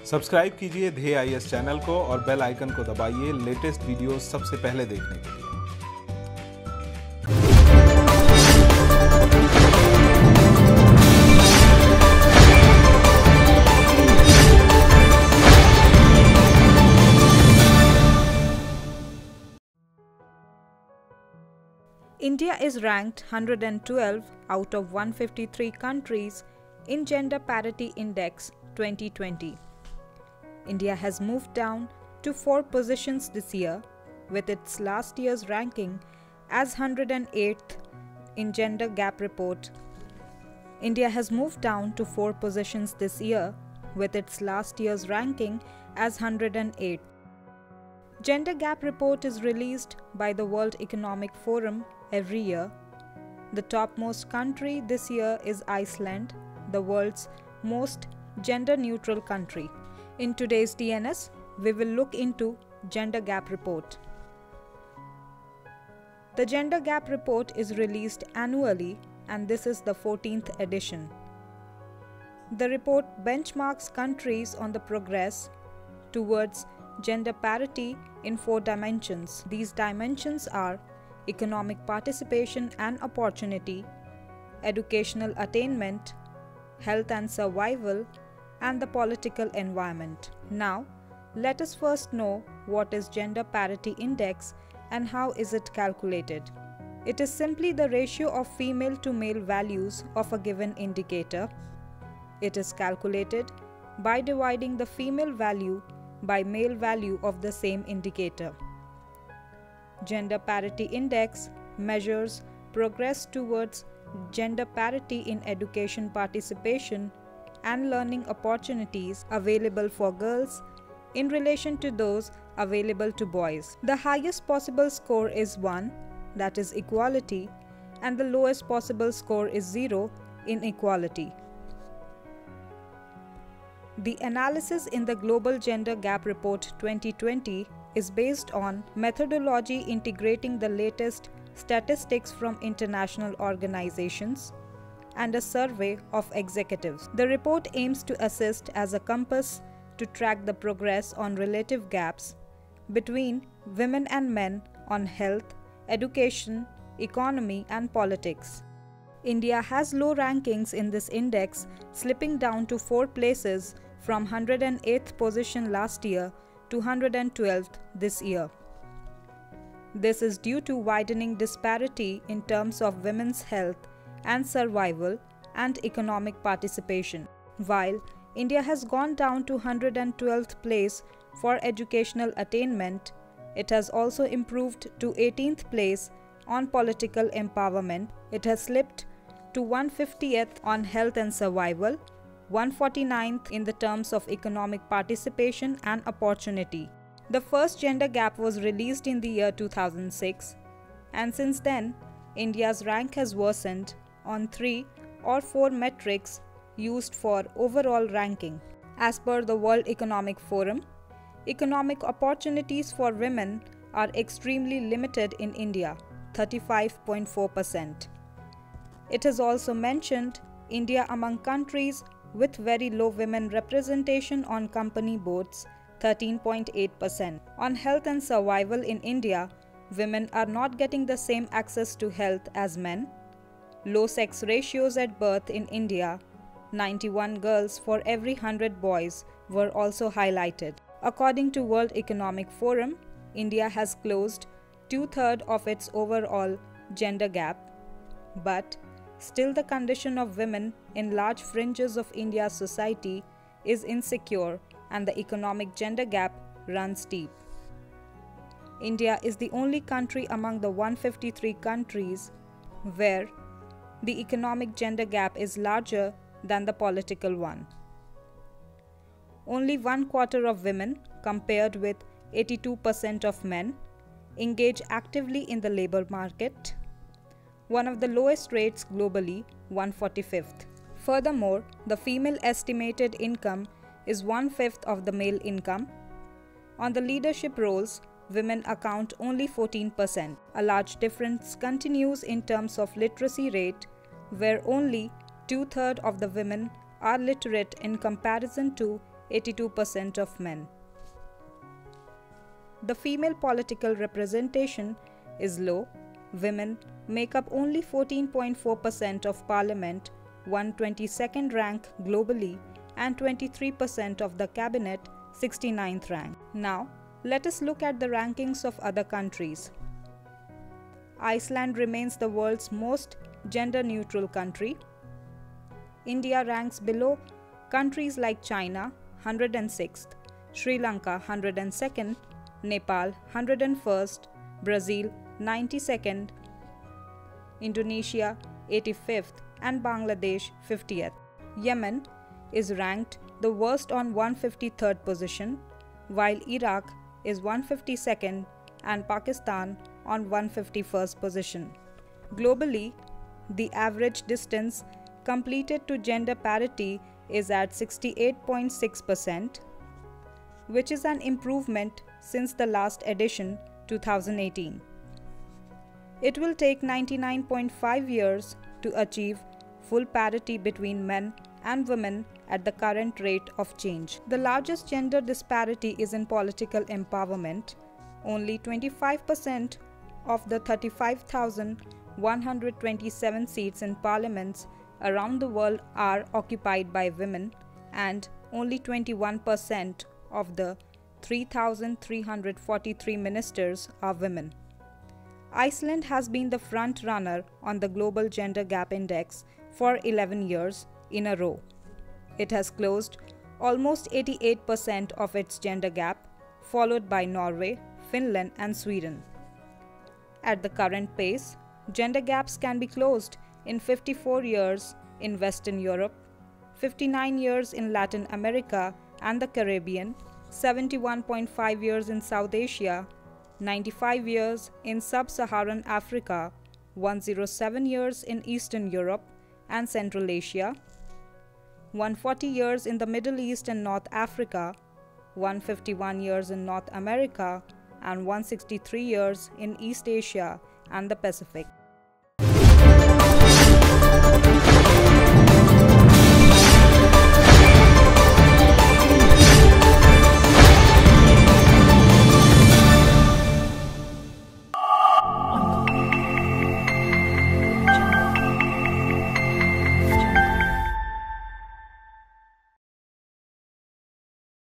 Subscribe कीजिए ध्येय IAS channel को और बेल आइकन को दबाइए लेटेस्ट वीडियो सबसे पहले देखने के लिए। India is ranked 112 out of 153 countries in Gender Parity Index 2020. India has moved down to 4 positions this year, with its last year's ranking as 108th in Gender Gap Report. India has moved down to 4 positions this year, with its last year's ranking as 108th. Gender Gap Report is released by the World Economic Forum every year. The topmost country this year is Iceland, the world's most gender-neutral country. In today's DNS, we will look into Gender Gap Report. The Gender Gap Report is released annually, and this is the 14th edition. The report benchmarks countries on the progress towards gender parity in 4 dimensions. These dimensions are economic participation and opportunity, educational attainment, health and survival, and the political environment. Now, let us first know what is Gender Parity Index and how is it calculated. It is simply the ratio of female to male values of a given indicator. It is calculated by dividing the female value by male value of the same indicator. Gender Parity Index measures progress towards gender parity in education participation and learning opportunities available for girls in relation to those available to boys. The highest possible score is 1, that is equality, and the lowest possible score is 0, inequality. The analysis in the Global Gender Gap Report 2020 is based on methodology integrating the latest statistics from international organizations and a survey of executives. The report aims to assist as a compass to track the progress on relative gaps between women and men on health, education, economy, and politics. India has low rankings in this index, slipping down to 4 places from 108th position last year to 112th this year. This is due to widening disparity in terms of women's health and survival and economic participation. While India has gone down to 112th place for educational attainment, it has also improved to 18th place on political empowerment. It has slipped to 150th on health and survival, 149th in the terms of economic participation and opportunity. The first gender gap was released in the year 2006, and since then, India's rank has worsened on 3 or 4 metrics used for overall ranking. As per the World Economic Forum, economic opportunities for women are extremely limited in India, 35.4%. It has also mentioned India among countries with very low women representation on company boards, 13.8%. On health and survival in India, women are not getting the same access to health as men. Low sex ratios at birth in India, 91 girls for every 100 boys, were also highlighted. According to World Economic Forum, India has closed 2/3 of its overall gender gap, but still the condition of women in large fringes of India's society is insecure and the economic gender gap runs deep. India is the only country among the 153 countries where the economic gender gap is larger than the political one. Only 1/4 of women, compared with 82% of men, engage actively in the labor market, one of the lowest rates globally, 145th. Furthermore, the female estimated income is 1/5 of the male income. On the leadership roles, women account only 14%. A large difference continues in terms of literacy rate, where only 2/3 of the women are literate in comparison to 82% of men. The female political representation is low. Women make up only 14.4% of parliament, 122nd rank globally, and 23% of the cabinet, 69th rank. Now, let us look at the rankings of other countries. Iceland remains the world's most gender-neutral country. India ranks below countries like China, 106th, Sri Lanka, 102nd, Nepal, 101st, Brazil, 92nd, Indonesia, 85th, and Bangladesh, 50th. Yemen is ranked the worst on 153rd position, while Iraq is 152nd and Pakistan on 151st position. Globally, the average distance completed to gender parity is at 68.6%, which is an improvement since the last edition, 2018. It will take 99.5 years to achieve full parity between men and women at the current rate of change. The largest gender disparity is in political empowerment. Only 25% of the 35,127 seats in parliaments around the world are occupied by women, and only 21% of the 3,343 ministers are women. Iceland has been the front runner on the Global Gender Gap Index for 11 years in a row. It has closed almost 88% of its gender gap, followed by Norway, Finland, and Sweden. At the current pace, gender gaps can be closed in 54 years in Western Europe, 59 years in Latin America and the Caribbean, 71.5 years in South Asia, 95 years in Sub-Saharan Africa, 107 years in Eastern Europe and Central Asia, 140 years in the Middle East and North Africa, 151 years in North America, and 163 years in East Asia and the Pacific.